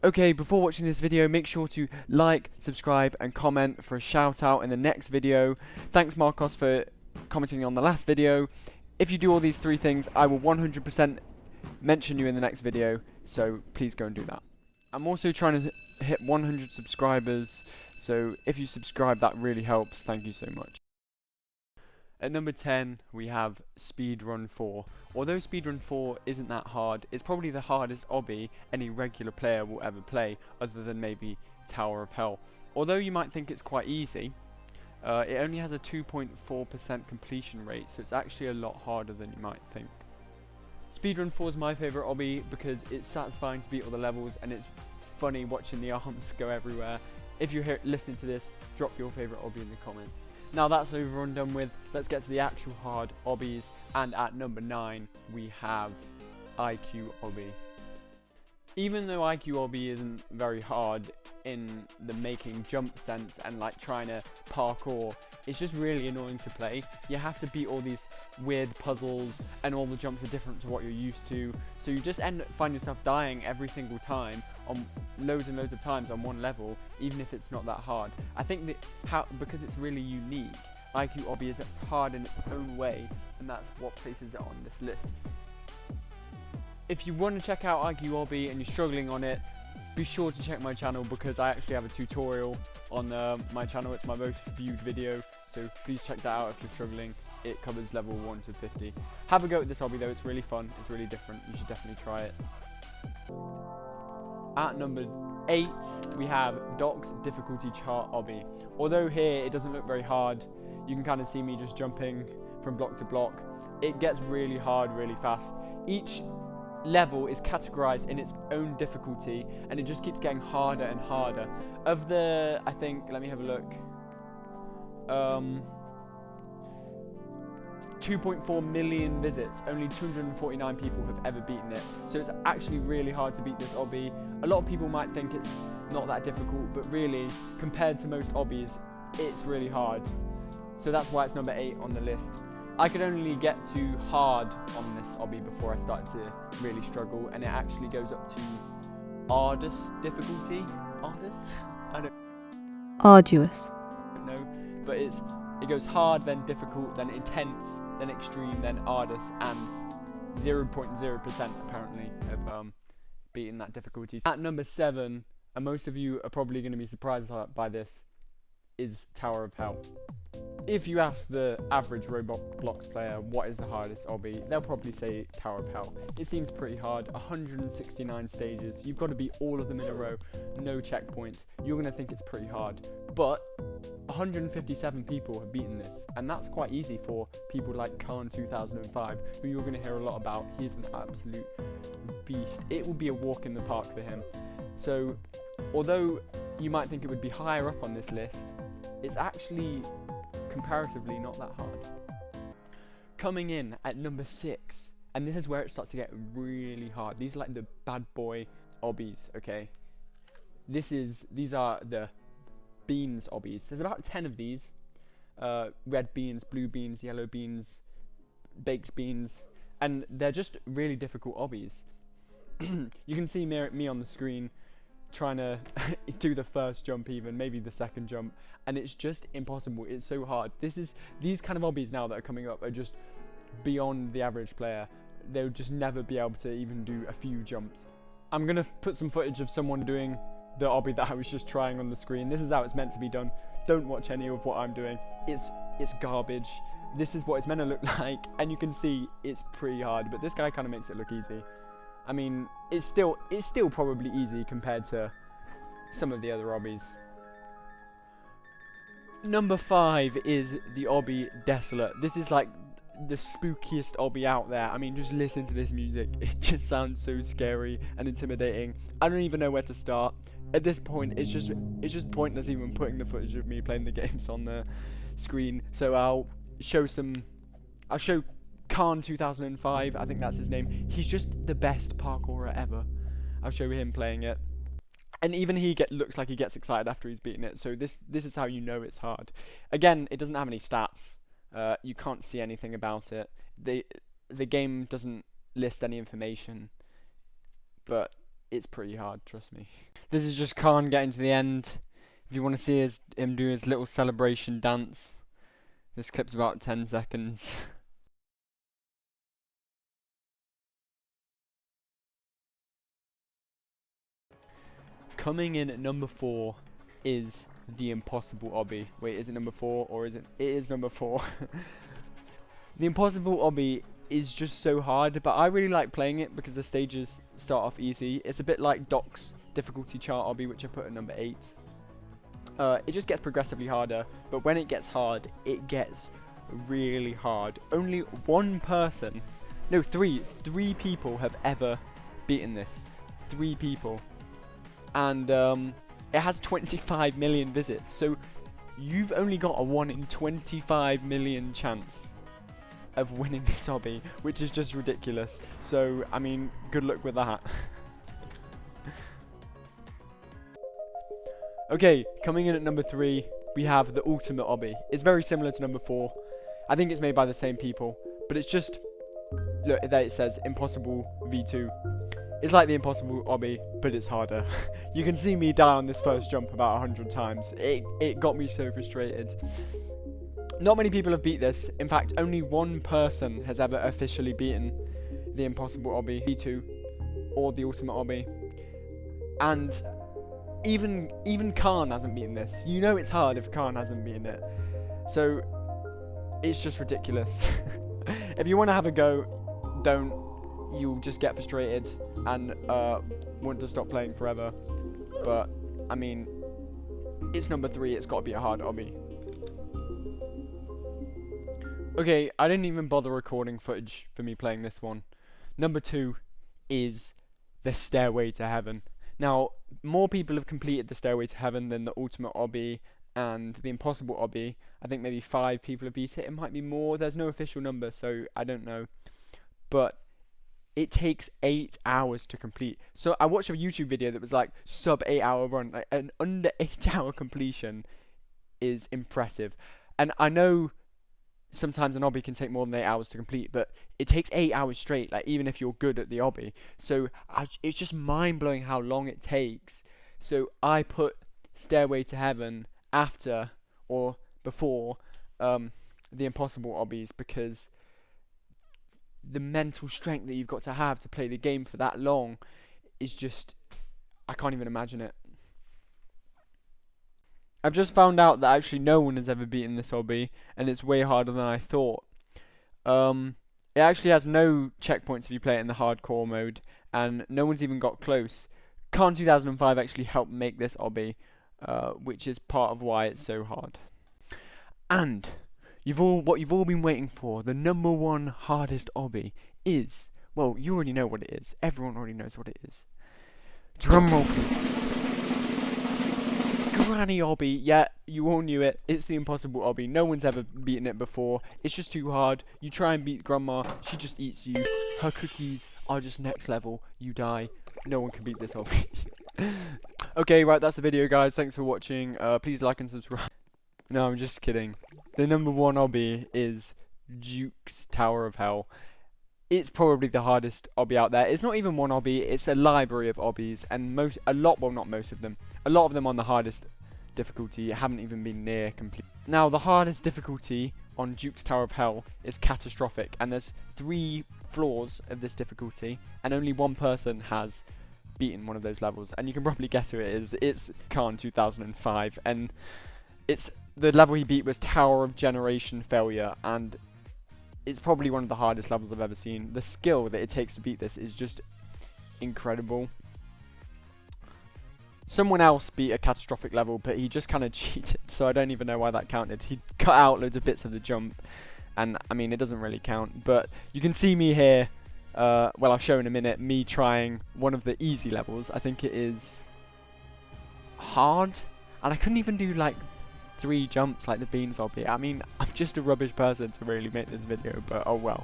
Okay, before watching this video, make sure to like, subscribe, and comment for a shout out in the next video. Thanks Marcos for commenting on the last video. If you do all these three things, I will 100% mention you in the next video, so please go and do that. I'm also trying to hit 100 subscribers, so if you subscribe, that really helps. Thank you so much. At number 10, we have Speedrun 4. Although Speedrun 4 isn't that hard, it's probably the hardest obby any regular player will ever play, other than maybe Tower of Hell. Although you might think it's quite easy, it only has a 2.4% completion rate, so it's actually a lot harder than you might think. Speedrun 4 is my favourite obby because it's satisfying to beat all the levels, and it's funny watching the arms go everywhere. If you're listening to this, drop your favourite obby in the comments. Now that's over and done with, let's get to the actual hard obbies, and at number 9 we have IQRB. Even though IQRB isn't very hard in the making jump sense and like trying to parkour, it's just really annoying to play. You have to beat all these weird puzzles and all the jumps are different to what you're used to, so you just find yourself dying every single time on loads and loads of times on one level, even if it's not that hard. I think that because it's really unique, IQRB is hard in its own way, and that's what places it on this list. If you want to check out IQRB and you're struggling on it, be sure to check my channel because I actually have a tutorial on my channel. It's my most viewed video, so please check that out if you're struggling. It covers level 1 to 50. Have a go at this obby though, it's really fun, it's really different, you should definitely try it. At number 8, we have Doc's difficulty chart obby. Although here it doesn't look very hard, you can kind of see me just jumping from block to block. It gets really hard really fast. Each level is categorized in its own difficulty, and it just keeps getting harder and harder. Of the, I think, let me have a look, 2.4 million visits, only 249 people have ever beaten it, so it's actually really hard to beat this obby. A lot of people might think it's not that difficult, but really, compared to most obbies, it's really hard. So that's why it's number 8 on the list. I could only get to hard on this obby before I started to really struggle, and it actually goes up to arduous difficulty. Arduous? I don't Arduous. know, but it goes hard, then difficult, then intense, then extreme, then arduous, and 0.0% apparently of beating that difficulty. At number 7, and most of you are probably going to be surprised by this, is Tower of Hell. If you ask the average Roblox player what is the hardest obby, they'll probably say Tower of Hell. It seems pretty hard, 169 stages, you've got to beat all of them in a row, no checkpoints, you're going to think it's pretty hard. But 157 people have beaten this, and that's quite easy for people like Khan 2005, who you're going to hear a lot about. He's an absolute beast. It will be a walk in the park for him. So, although you might think it would be higher up on this list, it's actually comparatively not that hard. Coming in at number 6, and this is where it starts to get really hard. These are like the bad boy obbies, okay? These are the beans obbies. There's about 10 of these. Red beans, blue beans, yellow beans, baked beans, and they're just really difficult obbies. You can see me on the screen trying to do the first jump, even maybe the second jump, and it's just impossible. It's so hard. These kind of obbies now that are coming up are just beyond the average player. They'll just never be able to even do a few jumps. I'm gonna put some footage of someone doing the obby that I was just trying on the screen. This is how it's meant to be done. Don't watch any of what I'm doing. It's garbage. This is what it's meant to look like, and you can see it's pretty hard, but this guy kind of makes it look easy. I mean, it's still probably easy compared to some of the other obbies. Number 5 is the obby Desolate. This is like the spookiest obby out there. I mean, just listen to this music. It just sounds so scary and intimidating. I don't even know where to start. At this point, it's just pointless even putting the footage of me playing the games on the screen. So I'll show Khan 2005, I think that's his name. He's just the best parkourer ever. I'll show him playing it, and even he looks like he gets excited after he's beaten it. So this is how you know it's hard. Again, it doesn't have any stats. You can't see anything about it. The game doesn't list any information, but it's pretty hard, trust me. This is just Khan getting to the end. If you want to see him do his little celebration dance, this clip's about 10 seconds. Coming in at number 4 is the impossible obby. Wait, is it number 4 or is it? It is number 4. The impossible obby is just so hard, but I really like playing it because the stages start off easy. It's a bit like Doc's difficulty chart obby, which I put at number 8. It just gets progressively harder, but when it gets hard, it gets really hard. Only one person, no, three people have ever beaten this. 3 people. And it has 25 million visits, so you've only got a 1 in 25 million chance of winning this obby, which is just ridiculous. So I mean, good luck with that. Okay, coming in at number 3, we have the ultimate obby. It's very similar to number 4. I think it's made by the same people, but it's just, look, there it says impossible v2. It's like the impossible obby, but it's harder. You can see me die on this first jump about 100 times. It got me so frustrated. Not many people have beat this. In fact, only one person has ever officially beaten the impossible obby, v2, or the ultimate obby. And even Khan hasn't beaten this. You know it's hard if Khan hasn't beaten it. So it's just ridiculous. If you want to have a go, don't. You'll just get frustrated and want to stop playing forever. But I mean, it's number 3. It's got to be a hard obby. Okay, I didn't even bother recording footage for me playing this one. Number 2 is the Stairway to Heaven. Now, more people have completed the Stairway to Heaven than the ultimate obby and the impossible obby. I think maybe 5 people have beat it. It might be more. There's no official number, so I don't know. But it takes 8 hours to complete. So I watched a YouTube video that was like sub 8 hour run. Like an under 8 hour completion is impressive. And I know sometimes an obby can take more than 8 hours to complete, but it takes 8 hours straight, like even if you're good at the obby. So it's just mind-blowing how long it takes. So I put Stairway to Heaven after or before the impossible obbies, because the mental strength that you've got to have to play the game for that long is just, I can't even imagine it. I've just found out that actually no one has ever beaten this obby, and it's way harder than I thought. It actually has no checkpoints if you play it in the hardcore mode, and no one's even got close. Khan 2005 actually helped make this obby, which is part of why it's so hard. And what you've all been waiting for, the number 1 hardest obby is, well, you already know what it is. Everyone already knows what it is. Drumroll, please. Granny obby. Yeah, you all knew it. It's the impossible obby. No one's ever beaten it before. It's just too hard. You try and beat Grandma, she just eats you. Her cookies are just next level. You die. No one can beat this obby. Okay, right, that's the video, guys. Thanks for watching. Please like and subscribe. No, I'm just kidding. The number 1 obby is Duke's Tower of Hell. It's probably the hardest obby out there. It's not even one obby, it's a library of obbies, and not most of them. A lot of them on the hardest difficulty haven't even been near complete. Now, the hardest difficulty on Duke's Tower of Hell is catastrophic, and there's 3 floors of this difficulty, and only one person has beaten one of those levels, and you can probably guess who it is. It's Khan 2005, and the level he beat was Tower of Generation Failure, and it's probably one of the hardest levels I've ever seen. The skill that it takes to beat this is just incredible. Someone else beat a catastrophic level, but he just kind of cheated, so I don't even know why that counted. He cut out loads of bits of the jump, and I mean, it doesn't really count, but you can see me here, well, I'll show in a minute, me trying one of the easy levels. I think it is hard, and I couldn't even do like 3 jumps like the beans obby. I mean, I'm just a rubbish person to really make this video, but oh well.